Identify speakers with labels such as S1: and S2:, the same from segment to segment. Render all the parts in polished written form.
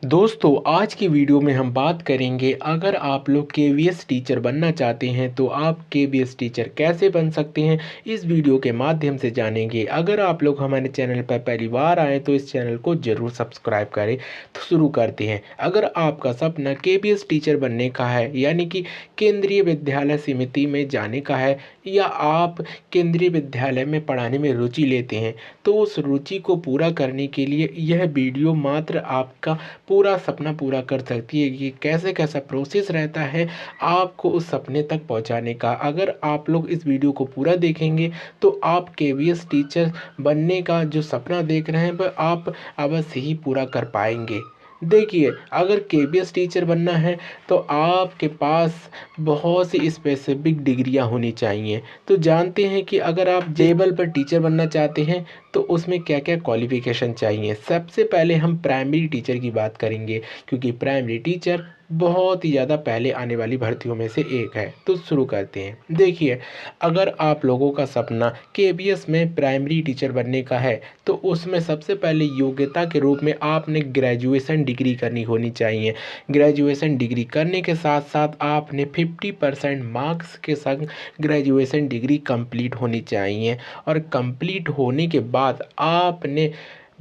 S1: दोस्तों आज की वीडियो में हम बात करेंगे अगर आप लोग केवीएस टीचर बनना चाहते हैं तो आप केवीएस टीचर कैसे बन सकते हैं, इस वीडियो के माध्यम से जानेंगे। अगर आप लोग हमारे चैनल पर पहली बार आए तो इस चैनल को ज़रूर सब्सक्राइब करें। तो शुरू करते हैं। अगर आपका सपना केवीएस टीचर बनने का है, यानी कि केंद्रीय विद्यालय समिति में जाने का है, या आप केंद्रीय विद्यालय में पढ़ाने में रुचि लेते हैं, तो उस रुचि को पूरा करने के लिए यह वीडियो मात्र आपका पूरा सपना पूरा कर सकती है कि कैसे कैसा प्रोसेस रहता है आपको उस सपने तक पहुंचाने का। अगर आप लोग इस वीडियो को पूरा देखेंगे तो आप केवीएस टीचर बनने का जो सपना देख रहे हैं वह आप अवश्य ही पूरा कर पाएंगे। देखिए, अगर केवीएस टीचर बनना है तो आपके पास बहुत सी स्पेसिफिक डिग्रियां होनी चाहिए। तो जानते हैं कि अगर आप लेवल पर टीचर बनना चाहते हैं तो उसमें क्या क्या क्वालिफ़िकेशन चाहिए। सबसे पहले हम प्राइमरी टीचर की बात करेंगे, क्योंकि प्राइमरी टीचर बहुत ही ज़्यादा पहले आने वाली भर्तियों में से एक है। तो शुरू करते हैं। देखिए, अगर आप लोगों का सपना केवीएस में प्राइमरी टीचर बनने का है तो उसमें सबसे पहले योग्यता के रूप में आपने ग्रेजुएशन डिग्री करनी होनी चाहिए। ग्रेजुएशन डिग्री करने के साथ साथ आपने 50% मार्क्स के संग ग्रेजुएशन डिग्री कंप्लीट होनी चाहिए, और कंप्लीट होने के बाद आपने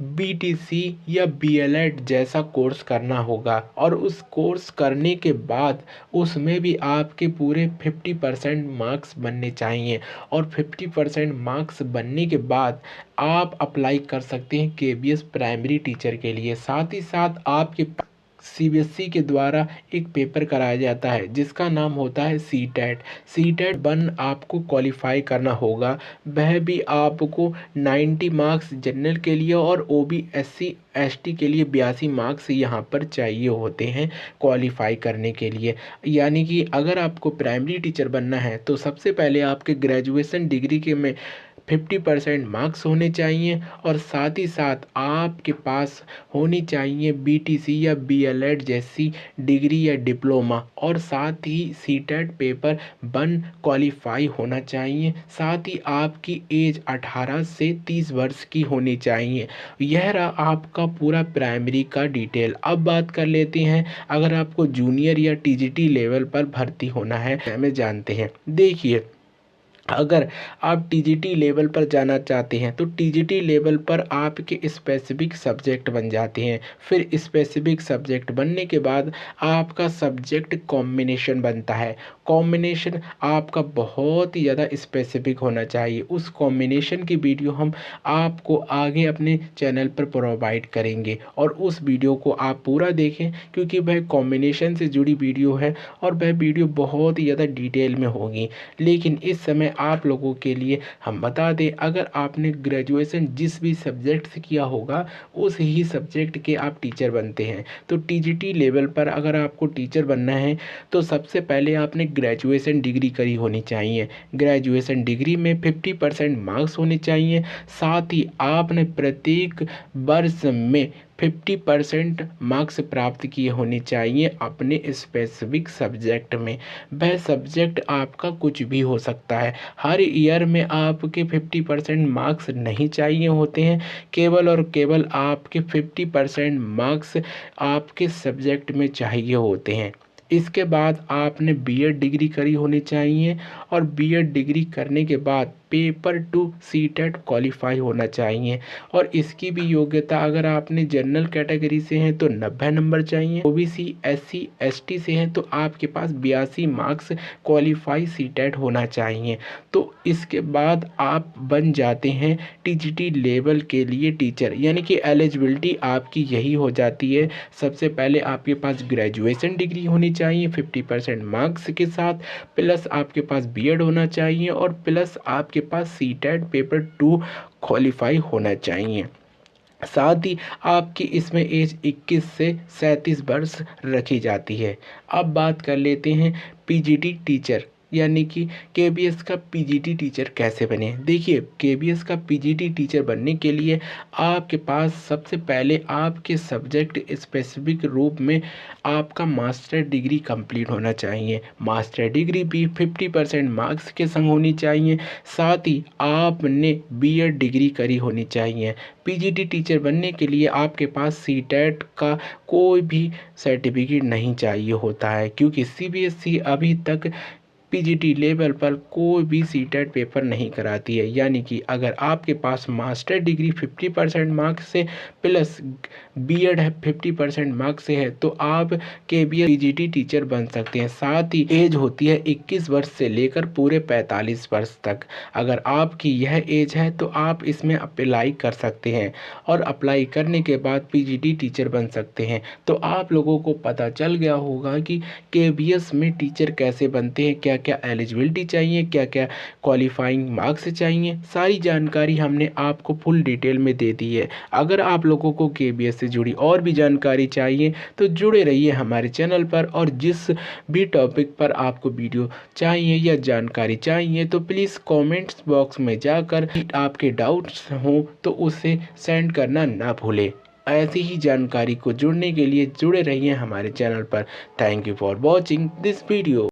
S1: बीटीसी या बीएलएड जैसा कोर्स करना होगा, और उस कोर्स करने के बाद उसमें भी आपके पूरे 50% मार्क्स बनने चाहिए, और 50% मार्क्स बनने के बाद आप अप्लाई कर सकते हैं केवीएस प्राइमरी टीचर के लिए। साथ ही साथ आपके सीबीएसई के द्वारा एक पेपर कराया जाता है जिसका नाम होता है सीटेट। सीटेट 1 आपको क्वालिफाई करना होगा। वह भी आपको 90 मार्क्स जनरल के लिए और ओबीसी एसटी के लिए 82 मार्क्स यहाँ पर चाहिए होते हैं क्वालिफाई करने के लिए। यानी कि अगर आपको प्राइमरी टीचर बनना है तो सबसे पहले आपके ग्रेजुएशन डिग्री के में 50% मार्क्स होने चाहिए, और साथ ही साथ आपके पास होनी चाहिए बीटीसी या बीएलएड जैसी डिग्री या डिप्लोमा, और साथ ही सीटेट पेपर 1 क्वालिफाई होना चाहिए। साथ ही आपकी एज 18 से 30 वर्ष की होनी चाहिए। यह रहा आपका पूरा प्राइमरी का डिटेल। अब बात कर लेते हैं अगर आपको जूनियर या टीजीटी लेवल पर भर्ती होना है, हमें जानते हैं। देखिए, अगर आप टीजीटी लेवल पर जाना चाहते हैं तो टीजीटी लेवल पर आपके स्पेसिफिक सब्जेक्ट बन जाते हैं। फिर स्पेसिफिक सब्जेक्ट बनने के बाद आपका सब्जेक्ट कॉम्बिनेशन बनता है। कॉम्बिनेशन आपका बहुत ही ज़्यादा स्पेसिफिक होना चाहिए। उस कॉम्बिनेशन की वीडियो हम आपको आगे अपने चैनल पर प्रोवाइड करेंगे, और उस वीडियो को आप पूरा देखें, क्योंकि वह कॉम्बिनेशन से जुड़ी वीडियो है और वह वीडियो बहुत ही ज़्यादा डिटेल में होगी। लेकिन इस समय आप लोगों के लिए हम बता दें, अगर आपने ग्रेजुएशन जिस भी सब्जेक्ट से किया होगा उस ही सब्जेक्ट के आप टीचर बनते हैं। तो टीजीटी लेवल पर अगर आपको टीचर बनना है तो सबसे पहले आपने ग्रेजुएशन डिग्री करी होनी चाहिए। ग्रेजुएशन डिग्री में 50% मार्क्स होने चाहिए। साथ ही आपने प्रत्येक वर्ष में 50% मार्क्स प्राप्त किए होने चाहिए अपने स्पेसिफिक सब्जेक्ट में। वह सब्जेक्ट आपका कुछ भी हो सकता है। हर ईयर में आपके 50% मार्क्स नहीं चाहिए होते हैं, केवल और केवल आपके 50% मार्क्स आपके सब्जेक्ट में चाहिए होते हैं। इसके बाद आपने बीएड डिग्री करी होनी चाहिए, और बीएड डिग्री करने के बाद पेपर 2 सीटेट क्वालिफाई होना चाहिए, और इसकी भी योग्यता अगर आपने जनरल कैटेगरी से हैं तो 90 नंबर चाहिए, ओबीसी एससी एसटी से हैं तो आपके पास 82 मार्क्स क्वालिफाई सीटेट होना चाहिए। तो इसके बाद आप बन जाते हैं टीजीटी लेवल के लिए टीचर, यानी कि एलिजिबिलिटी आपकी यही हो जाती है। सबसे पहले आपके पास ग्रेजुएशन डिग्री होनी चाहिए 50% मार्क्स के साथ, प्लस आपके पास बीएड होना चाहिए, और प्लस आपके पास सीटेट पेपर 2 क्वालिफाई होना चाहिए। साथ ही आपकी इसमें एज 21 से 37 वर्ष रखी जाती है। अब बात कर लेते हैं पीजीटी टीचर, यानी कि केबीएस का पीजीटी टीचर कैसे बने। देखिए, केबीएस का पीजीटी टीचर बनने के लिए आपके पास सबसे पहले आपके सब्जेक्ट स्पेसिफिक रूप में आपका मास्टर डिग्री कंप्लीट होना चाहिए। मास्टर डिग्री भी 50% मार्क्स के संग होनी चाहिए। साथ ही आपने बीएड डिग्री करी होनी चाहिए। पीजीटी टीचर बनने के लिए आपके पास सीटेट का कोई भी सर्टिफिकेट नहीं चाहिए होता है, क्योंकि सीबीएसई अभी तक पीजीटी लेवल पर कोई भी सीटेट पेपर नहीं कराती है। यानी कि अगर आपके पास मास्टर डिग्री 50% मार्क्स से प्लस बीएड है 50% मार्क्स से है तो आप केबीएस पीजीटी टीचर बन सकते हैं। साथ ही एज होती है 21 वर्ष से लेकर पूरे 45 वर्ष तक। अगर आपकी यह एज है तो आप इसमें अप्लाई कर सकते हैं और अप्लाई करने के बाद पीजीटी टीचर बन सकते हैं। तो आप लोगों को पता चल गया होगा कि केबीएस में टीचर कैसे बनते हैं, क्या क्या एलिजिबिलिटी चाहिए, क्या क्या क्वालिफाइंग मार्क्स चाहिए, सारी जानकारी हमने आपको फुल डिटेल में दे दी है। अगर आप लोगों को केबीएस से जुड़ी और भी जानकारी चाहिए तो जुड़े रहिए हमारे चैनल पर, और जिस भी टॉपिक पर आपको वीडियो चाहिए या जानकारी चाहिए तो प्लीज़ कमेंट्स बॉक्स में जाकर आपके डाउट्स हों तो उसे सेंड करना ना भूलें। ऐसी ही जानकारी को जुड़ने के लिए जुड़े रहिए हमारे चैनल पर। Thank you for watching this video.